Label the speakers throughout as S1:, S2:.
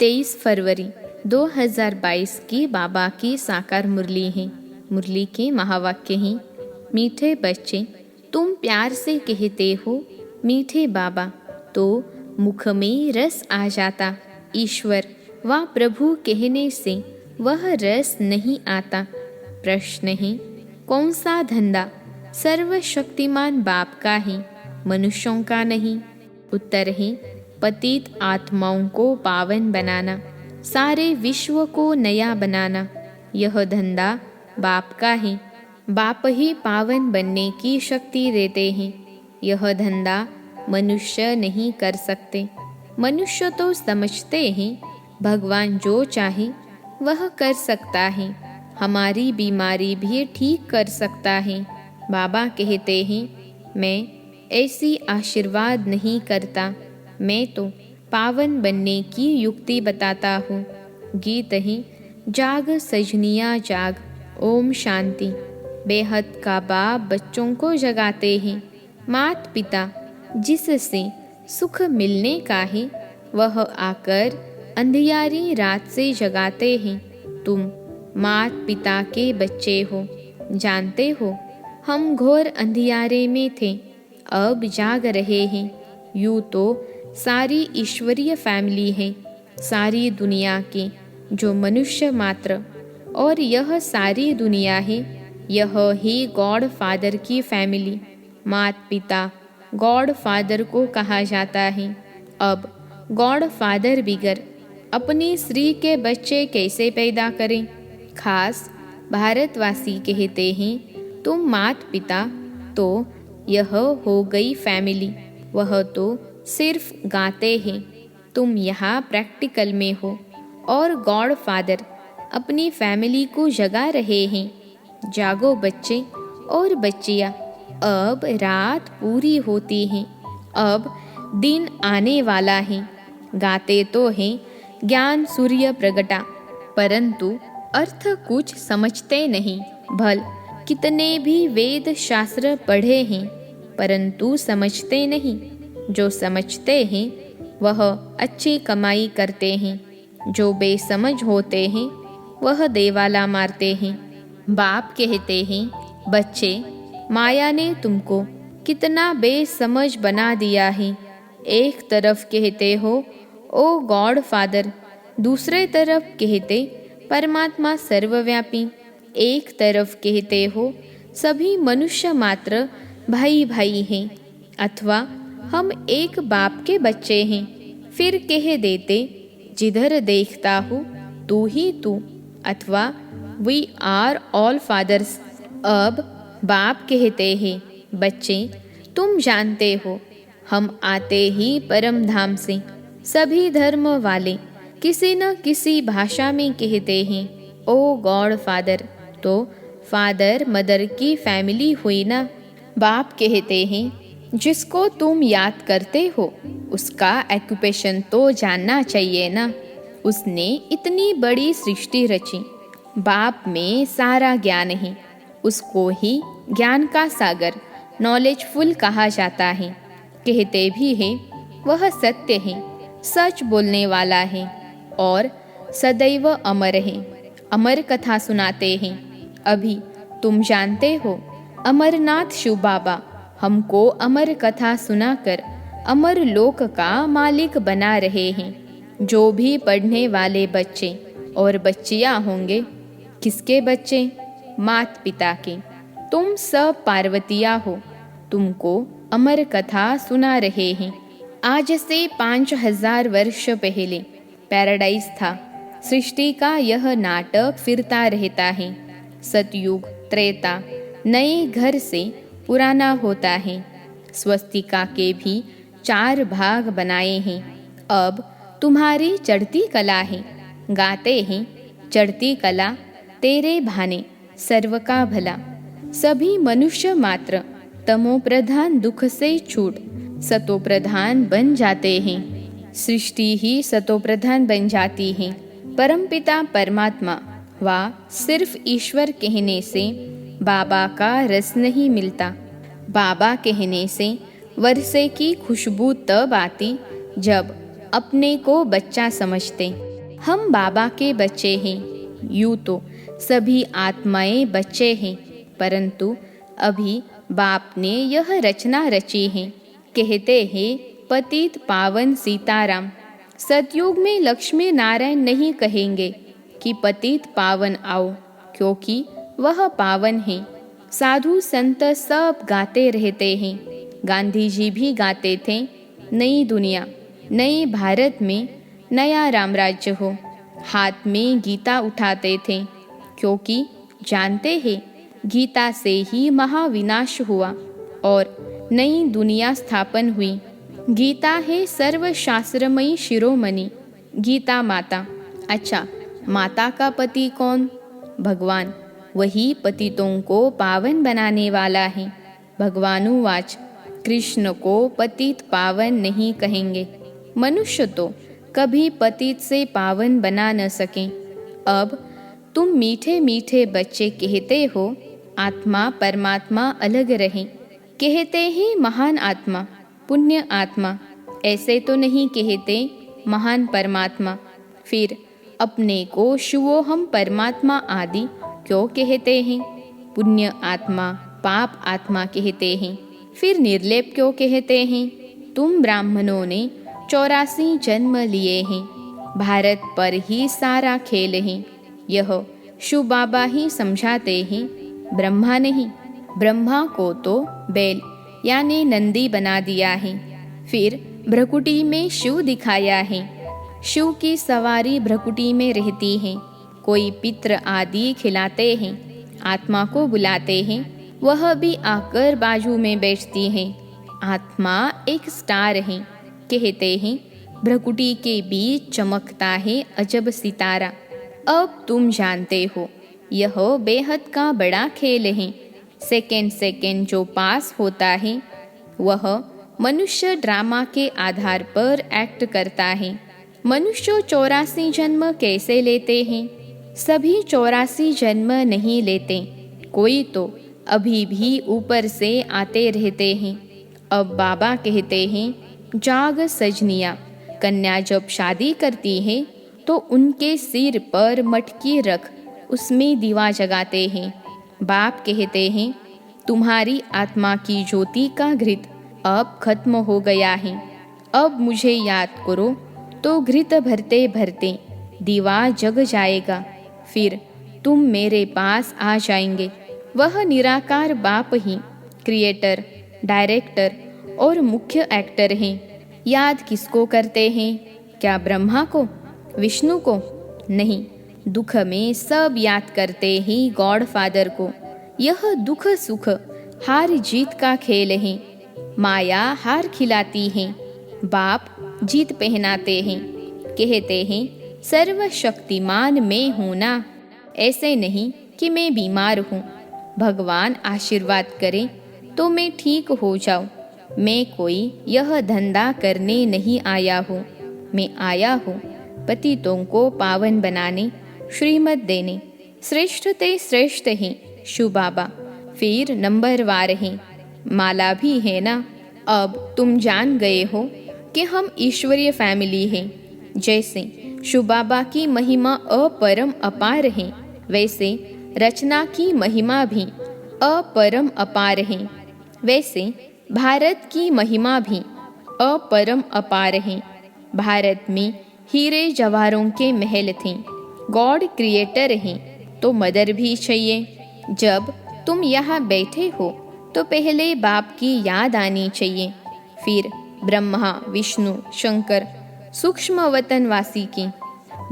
S1: 23 फरवरी 2022 की बाबा की साकार मुरली है। मुरली के महावाक्य हैं, मीठे बच्चे तुम प्यार से कहते हो मीठे बाबा, तो मुख में रस आ जाता। ईश्वर व प्रभु कहने से वह रस नहीं आता। प्रश्न है, कौन सा धंधा सर्वशक्तिमान बाप का है, मनुष्यों का नहीं? उत्तर है, पतित आत्माओं को पावन बनाना, सारे विश्व को नया बनाना। यह धंधा बाप का है। बाप ही पावन बनने की शक्ति देते हैं। यह धंधा मनुष्य नहीं कर सकते। मनुष्य तो समझते हैं भगवान जो चाहे वह कर सकता है, हमारी बीमारी भी ठीक कर सकता है। बाबा कहते हैं, मैं ऐसी आशीर्वाद नहीं करता, मैं तो पावन बनने की युक्ति बताता हूँ। गीत है, जाग सजनिया जाग, ओम शांति। बेहद का बाप बच्चों को जगाते हैं। मात पिता जिससे सुख मिलने का है, वह आकर अंधियारी रात से जगाते हैं। तुम मात पिता के बच्चे हो, जानते हो हम घोर अंधियारे में थे, अब जाग रहे हैं। यूँ तो सारी ईश्वरीय फैमिली है, सारी दुनिया की जो मनुष्य मात्र, और यह सारी दुनिया है, यह ही गॉड फादर की फैमिली। मात पिता गॉड फादर को कहा जाता है। अब गॉड फादर बिगर अपनी स्त्री के बच्चे कैसे पैदा करें? खास भारतवासी कहते हैं, तुम मात पिता, तो यह हो गई फैमिली। वह तो सिर्फ गाते हैं, तुम यहाँ प्रैक्टिकल में हो, और गॉड फादर अपनी फैमिली को जगा रहे हैं। जागो बच्चे और बच्चियाँ, अब रात पूरी होती है, अब दिन आने वाला है। गाते तो हैं ज्ञान सूर्य प्रगटा, परंतु अर्थ कुछ समझते नहीं। भल कितने भी वेद शास्त्र पढ़े हैं, परंतु समझते नहीं। जो समझते हैं वह अच्छी कमाई करते हैं, जो बेसमझ होते हैं वह देवाला मारते हैं। बाप कहते हैं, बच्चे माया ने तुमको कितना बेसमझ बना दिया है। एक तरफ कहते हो ओ गॉड फादर, दूसरे तरफ कहते परमात्मा सर्वव्यापी। एक तरफ कहते हो सभी मनुष्य मात्र भाई भाई हैं, अथवा हम एक बाप के बच्चे हैं। फिर कह देते जिधर देखता हूँ तू ही तू, अथवा वी आर ऑल फादर्स। अब बाप कहते हैं, बच्चे तुम जानते हो हम आते ही परम धाम से। सभी धर्म वाले किसी न किसी भाषा में कहते हैं ओ गॉड फादर, तो फादर मदर की फैमिली हुई ना। बाप कहते हैं, जिसको तुम याद करते हो उसका ऑक्यूपेशन तो जानना चाहिए ना। उसने इतनी बड़ी सृष्टि रची, बाप में सारा ज्ञान है, उसको ही ज्ञान का सागर नॉलेजफुल कहा जाता है। कहते भी हैं वह सत्य है, सच बोलने वाला है और सदैव अमर है। अमर कथा सुनाते हैं। अभी तुम जानते हो अमरनाथ शिव बाबा हमको अमर कथा सुनाकर अमर लोक का मालिक बना रहे हैं। जो भी पढ़ने वाले बच्चे और बच्चियां होंगे, किसके बच्चे? मात पिता के। तुम सब पार्वतियां हो, तुमको अमर कथा सुना रहे हैं। आज से 5000 वर्ष पहले पैराडाइज था। सृष्टि का यह नाटक फिरता रहता है। सतयुग त्रेता नए घर से पुराना होता है। स्वस्तिका के भी 4 भाग बनाए हैं। अब तुम्हारी चढ़ती कला है। गाते हैं, चढ़ती कला तेरे भाने सर्व का भला। सभी मनुष्य मात्र तमो प्रधान दुख से छूट सतो प्रधान बन जाते हैं। सृष्टि ही सतो प्रधान बन जाती है। परमपिता परमात्मा व सिर्फ ईश्वर कहने से बाबा का रस नहीं मिलता। बाबा कहने से वर्षे की खुशबू तब आती जब अपने को बच्चा समझते। हम बाबा के बच्चे हैं। यूँ तो सभी आत्माएं बच्चे हैं, परंतु अभी बाप ने यह रचना रची है। कहते हैं पतित पावन सीताराम। सतयुग में लक्ष्मी नारायण नहीं कहेंगे कि पतित पावन आओ, क्योंकि वह पावन है। साधु संत सब गाते रहते हैं। गांधी जी भी गाते थे, नई दुनिया नए भारत में नया रामराज्य हो। हाथ में गीता उठाते थे, क्योंकि जानते हैं गीता से ही महाविनाश हुआ और नई दुनिया स्थापन हुई। गीता है सर्वशास्त्रमयी शिरोमणि, गीता माता। अच्छा, माता का पति कौन? भगवान। वही पतितों को पावन बनाने वाला है। भगवानुवाच, कृष्ण को पतित पावन नहीं कहेंगे। मनुष्य तो कभी पतित से पावन बना न सकें। अब तुम मीठे मीठे बच्चे कहते हो आत्मा परमात्मा अलग रहे। कहते हैं महान आत्मा, पुण्य आत्मा। ऐसे तो नहीं कहते महान परमात्मा। फिर अपने को शिवोहम परमात्मा आदि क्यों कहते हैं? पुण्य आत्मा, पाप आत्मा कहते हैं। फिर निर्लेप क्यों कहते हैं? तुम ब्राह्मणों ने 84 जन्म लिए हैं। भारत पर ही सारा खेल है। यह शिव बाबा ही समझाते हैं, ब्रह्मा नहीं। ब्रह्मा को तो बैल यानी नंदी बना दिया है। फिर भ्रकुटी में शिव दिखाया है। शिव की सवारी भ्रकुटी में रहती है। कोई पित्र आदि खिलाते हैं, आत्मा को बुलाते हैं, वह भी आकर बाजू में बैठती है। आत्मा एक स्टार है। कहते हैं भ्रकुटी के बीच चमकता है अजब सितारा। अब तुम जानते हो यह बेहद का बड़ा खेल है। सेकंड सेकंड जो पास होता है वह मनुष्य ड्रामा के आधार पर एक्ट करता है। मनुष्य 84 जन्म कैसे लेते हैं? सभी 84 जन्म नहीं लेते। कोई तो अभी भी ऊपर से आते रहते हैं। अब बाबा कहते हैं जाग सजनिया। कन्या जब शादी करती है तो उनके सिर पर मटकी रख उसमें दीवा जगाते हैं। बाप कहते हैं तुम्हारी आत्मा की ज्योति का घृत अब खत्म हो गया है। अब मुझे याद करो तो घृत भरते भरते दीवा जग जाएगा। फिर तुम मेरे पास आ जाएंगे। वह निराकार बाप ही क्रिएटर, डायरेक्टर और मुख्य एक्टर हैं। याद किसको करते हैं? क्या ब्रह्मा को, विष्णु को? नहीं, दुख में सब याद करते हैं गॉड फादर को। यह दुख सुख हार जीत का खेल है। माया हार खिलाती है, बाप जीत पहनाते हैं। कहते हैं सर्वशक्तिमान मैं हूँ ना, ऐसे नहीं कि मैं बीमार हूँ। भगवान आशीर्वाद करे तो मैं ठीक हो जाऊँ। मैं कोई यह धंधा करने नहीं आया हूँ। मैं आया हूँ पतितों को पावन बनाने, श्रीमत देने। श्रेष्ठ ते श्रेष्ठ हैं शिव बाबा। फिर नंबरवार हैं, माला भी है ना। अब तुम जान गए हो कि हम ईश्वरीय फैमिली हैं। जैसे शिव बाबा की महिमा अपरम अपार है, वैसे रचना की महिमा भी अपरम अपार है। वैसे भारत की महिमा भी अपरम अपार है। भारत में हीरे जवाहरों के महल थे। गॉड क्रिएटर हैं तो मदर भी चाहिए। जब तुम यहाँ बैठे हो तो पहले बाप की याद आनी चाहिए, फिर ब्रह्मा, विष्णु, शंकर, सूक्ष्म वतनवासी की।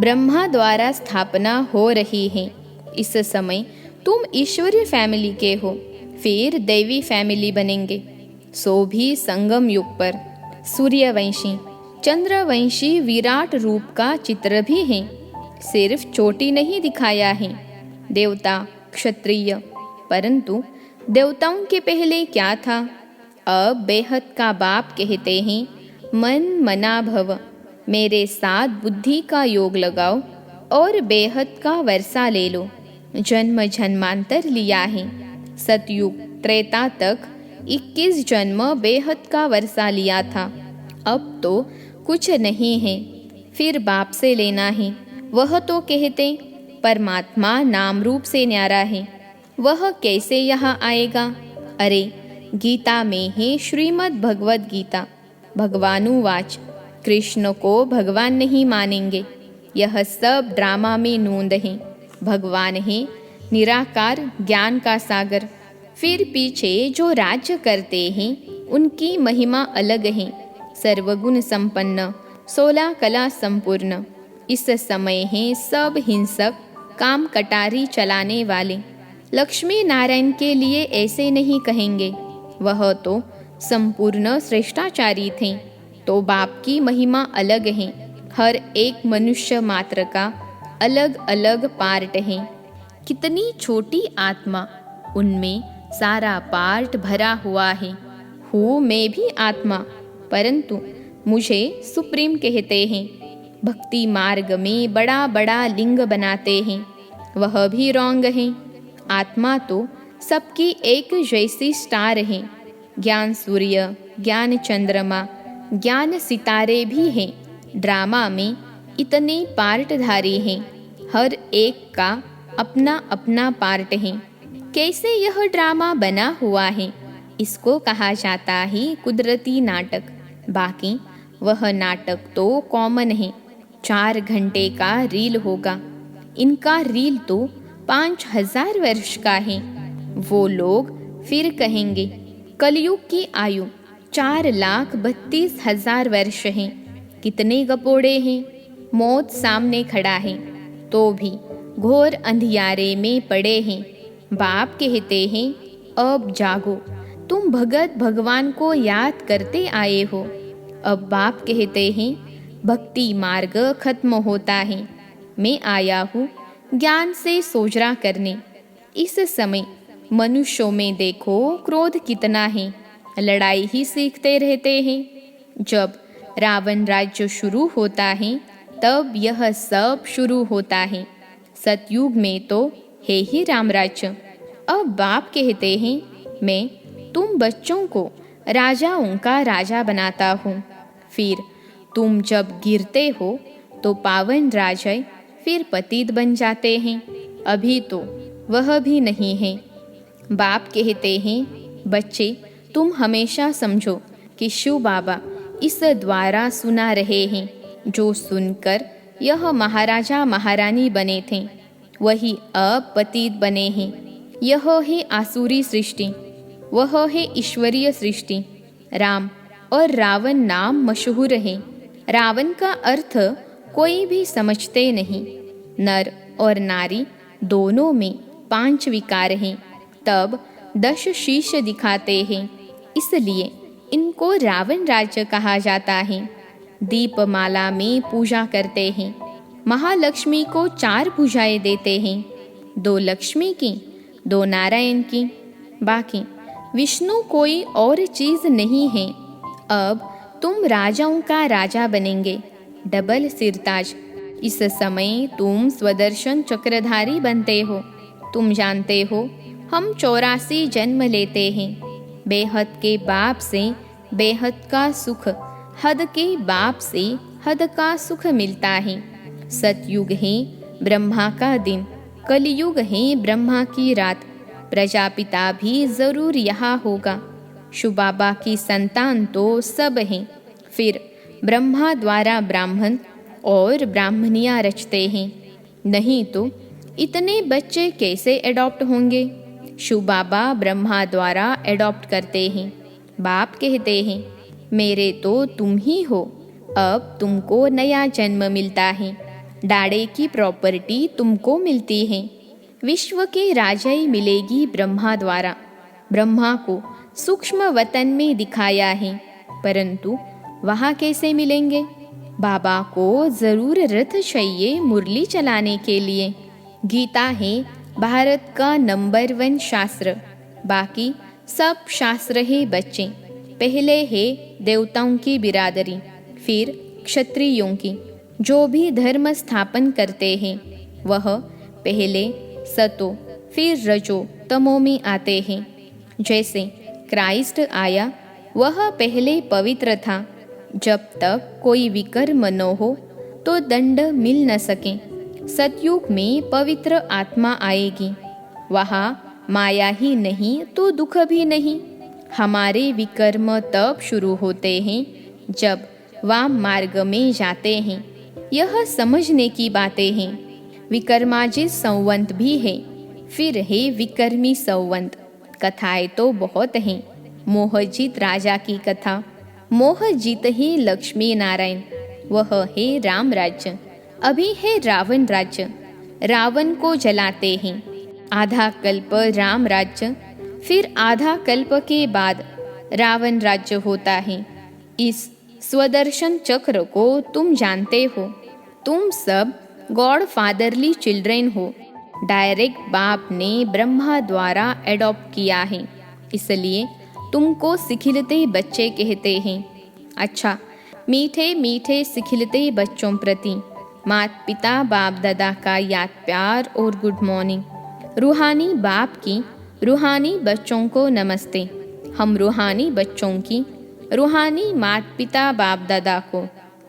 S1: ब्रह्मा द्वारा स्थापना हो रही है। इस समय तुम ईश्वरीय फैमिली के हो, फिर दैवी फैमिली बनेंगे। सो भी संगम युग पर सूर्यवंशी, चंद्रवंशी विराट रूप का चित्र भी है। सिर्फ चोटी नहीं दिखाया है, देवता, क्षत्रिय। परंतु देवताओं के पहले क्या था? अब बेहद का बाप कहते हैं मन मना भव, मेरे साथ बुद्धि का योग लगाओ और बेहद का वर्षा ले लो। जन्म जन्मांतर लिया है। सतयुग त्रेता तक 21 जन्म बेहद का वर्षा लिया था। अब तो कुछ नहीं है, फिर बाप से लेना है। वह तो कहते परमात्मा नाम रूप से न्यारा है, वह कैसे यहाँ आएगा। अरे गीता में है श्रीमद् भगवद गीता, भगवानुवाच, कृष्ण को भगवान नहीं मानेंगे। यह सब ड्रामा में नूंद है। भगवान है निराकार ज्ञान का सागर। फिर पीछे जो राज्य करते हैं उनकी महिमा अलग है। सर्वगुण संपन्न 16 कला संपूर्ण। इस समय है सब हिंसक काम कटारी चलाने वाले। लक्ष्मी नारायण के लिए ऐसे नहीं कहेंगे, वह तो संपूर्ण श्रेष्ठाचारी थे। तो बाप की महिमा अलग है। हर एक मनुष्य मात्र का अलग अलग पार्ट है। कितनी छोटी आत्मा, उनमें सारा पार्ट भरा हुआ है। हूँ मैं भी आत्मा, परंतु मुझे सुप्रीम कहते हैं। भक्ति मार्ग में बड़ा बड़ा लिंग बनाते हैं, वह भी रॉन्ग है। आत्मा तो सबकी एक जैसी स्टार है। ज्ञान सूर्य, ज्ञान चंद्रमा, ज्ञान सितारे भी हैं। ड्रामा में इतने पार्टधारी हैं, हर एक का अपना अपना पार्ट है। कैसे यह ड्रामा बना हुआ है, इसको कहा जाता है कुदरती नाटक। बाकी वह नाटक तो कॉमन है। 4 घंटे का रील होगा। इनका रील तो 5000 वर्ष का है। वो लोग फिर कहेंगे कलयुग की आयु 4,32,000 वर्ष है। कितने गपोड़े हैं। मौत सामने खड़ा है तो भी घोर अंधियारे में पड़े हैं। बाप कहते हैं अब जागो, तुम भगत भगवान को याद करते आए हो। अब बाप कहते हैं भक्ति मार्ग खत्म होता है, मैं आया हूँ ज्ञान से सोजरा करने। इस समय मनुष्यों में देखो क्रोध कितना है, लड़ाई ही सीखते रहते हैं। जब रावण राज्य शुरू होता है तब यह सब शुरू होता है। सतयुग में तो है ही राम राज्य। अब बाप कहते हैं मैं तुम बच्चों को राजाओं का राजा बनाता हूँ। फिर तुम जब गिरते हो तो पावन राजा फिर पतित बन जाते हैं। अभी तो वह भी नहीं है। बाप कहते हैं बच्चे तुम हमेशा समझो कि शिव बाबा इस द्वारा सुना रहे हैं। जो सुनकर यह महाराजा महारानी बने थे वही अब पतित बने हैं। यह है आसुरी सृष्टि, वह है ईश्वरीय सृष्टि। राम और रावण नाम मशहूर है। रावण का अर्थ कोई भी समझते नहीं। नर और नारी दोनों में 5 विकार हैं, तब 10 शीश दिखाते हैं, इसलिए इनको रावण राज्य कहा जाता है। दीपमाला में पूजा करते हैं। महालक्ष्मी को 4 पूजाएं देते हैं, 2 लक्ष्मी की, 2 नारायण की। बाकी विष्णु कोई और चीज नहीं है। अब तुम राजाओं का राजा बनेंगे, डबल सिरताज। इस समय तुम स्वदर्शन चक्रधारी बनते हो। तुम जानते हो हम 84 जन्म लेते हैं। बेहद के बाप से बेहद का सुख, हद के बाप से हद का सुख मिलता है। सतयुग है ब्रह्मा का दिन, कलयुग है ब्रह्मा की रात। प्रजापिता भी जरूर यहाँ होगा। शिव बाबा की संतान तो सब हैं। फिर ब्रह्मा द्वारा ब्राह्मण और ब्राह्मणियाँ रचते हैं, नहीं तो इतने बच्चे कैसे एडॉप्ट होंगे। शिव बाबा ब्रह्मा द्वारा एडॉप्ट करते हैं। बाप कहते हैं मेरे तो तुम ही हो, अब तुमको नया जन्म मिलता है। डाड़े की प्रॉपर्टी तुमको मिलती है। विश्व के राजाई मिलेगी ब्रह्मा द्वारा। ब्रह्मा को सूक्ष्म वतन में दिखाया है, परंतु वहाँ कैसे मिलेंगे। बाबा को जरूर रथ चाहिए मुरली चलाने के लिए। गीता है भारत का नंबर 1 शास्त्र। बाकी सब शास्त्र है बच्चे। पहले है देवताओं की बिरादरी, फिर क्षत्रियों की। जो भी धर्म स्थापन करते हैं वह पहले सतो फिर रजो तमो में आते हैं। जैसे क्राइस्ट आया, वह पहले पवित्र था। जब तक कोई विकर्म न हो तो दंड मिल न सके। सतयुग में पवित्र आत्मा आएगी। वहाँ माया ही नहीं तो दुख भी नहीं। हमारे विकर्म तब शुरू होते हैं जब वाम मार्ग में जाते हैं। यह समझने की बातें हैं। विकर्माजित संवंत भी है, फिर है विकर्मी संवंत। कथाएं तो बहुत हैं। मोहजीत राजा की कथा। मोहजीत ही लक्ष्मी नारायण, वह है राम राज्य। अभी है रावण राज्य, रावण को जलाते हैं। आधा कल्प राम राज्य, फिर आधा कल्प के बाद रावण राज्य होता है। इस स्वदर्शन चक्र को तुम जानते हो। तुम सब गॉड फादरली चिल्ड्रेन हो। डायरेक्ट बाप ने ब्रह्मा द्वारा एडॉप्ट किया है, इसलिए तुमको सिखिलते बच्चे कहते हैं। अच्छा, मीठे मीठे सिखिलते बच्चों प्रति माता पिता बाप दादा का याद प्यार और गुड मॉर्निंग। रूहानी बाप की रूहानी बच्चों को नमस्ते। हम रूहानी बच्चों की रूहानी माता पिता बाप दादा को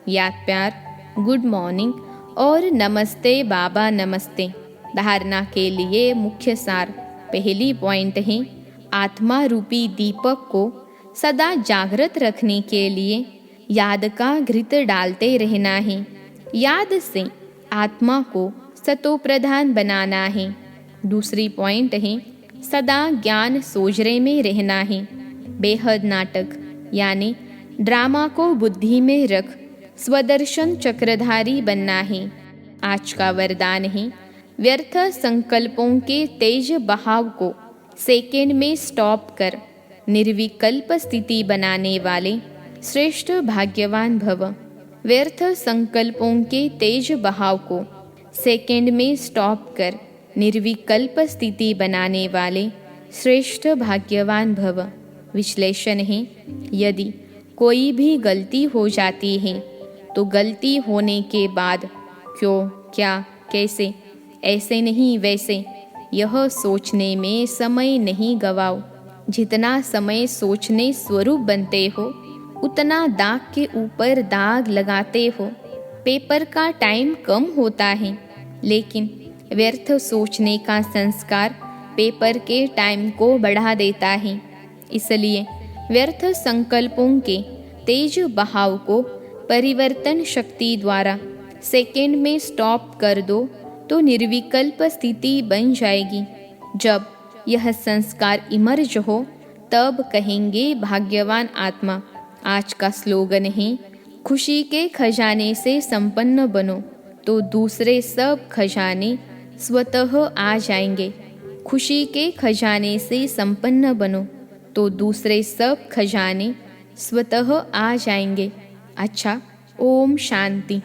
S1: याद प्यार, गुड मॉर्निंग और नमस्ते बाबा नमस्ते। धारणा के लिए मुख्य सार। पहली पॉइंट है, आत्मा रूपी दीपक को सदा जागृत रखने के लिए याद का घृत डालते रहना है। याद से आत्मा को सतो प्रधान बनाना है। दूसरी पॉइंट है, सदा ज्ञान सोजरे में रहना है। बेहद नाटक यानी ड्रामा को बुद्धि में रख स्वदर्शन चक्रधारी बनना है। आज का वरदान है, व्यर्थ संकल्पों के तेज बहाव को सेकेंड में स्टॉप कर निर्विकल्प स्थिति बनाने वाले श्रेष्ठ भाग्यवान भव। व्यर्थ संकल्पों के तेज बहाव को सेकेंड में स्टॉप कर निर्विकल्प स्थिति बनाने वाले श्रेष्ठ भाग्यवान भव। विश्लेषण है, यदि कोई भी गलती हो जाती है तो गलती होने के बाद क्यों, क्या, कैसे, ऐसे नहीं वैसे, यह सोचने में समय नहीं गवाओ। जितना समय सोचने स्वरूप बनते हो उतना दाग के ऊपर दाग लगाते हो। पेपर का टाइम कम होता है, लेकिन व्यर्थ सोचने का संस्कार पेपर के टाइम को बढ़ा देता है। इसलिए व्यर्थ संकल्पों के तेज बहाव को परिवर्तन शक्ति द्वारा सेकेंड में स्टॉप कर दो तो निर्विकल्प स्थिति बन जाएगी। जब यह संस्कार इमर्ज हो तब कहेंगे भाग्यवान आत्मा। आज का स्लोगन है, खुशी के खजाने से संपन्न बनो तो दूसरे सब खजाने स्वतः आ जाएंगे। खुशी के खजाने से संपन्न बनो तो दूसरे सब खजाने स्वतः आ जाएंगे। अच्छा, ओम शांति।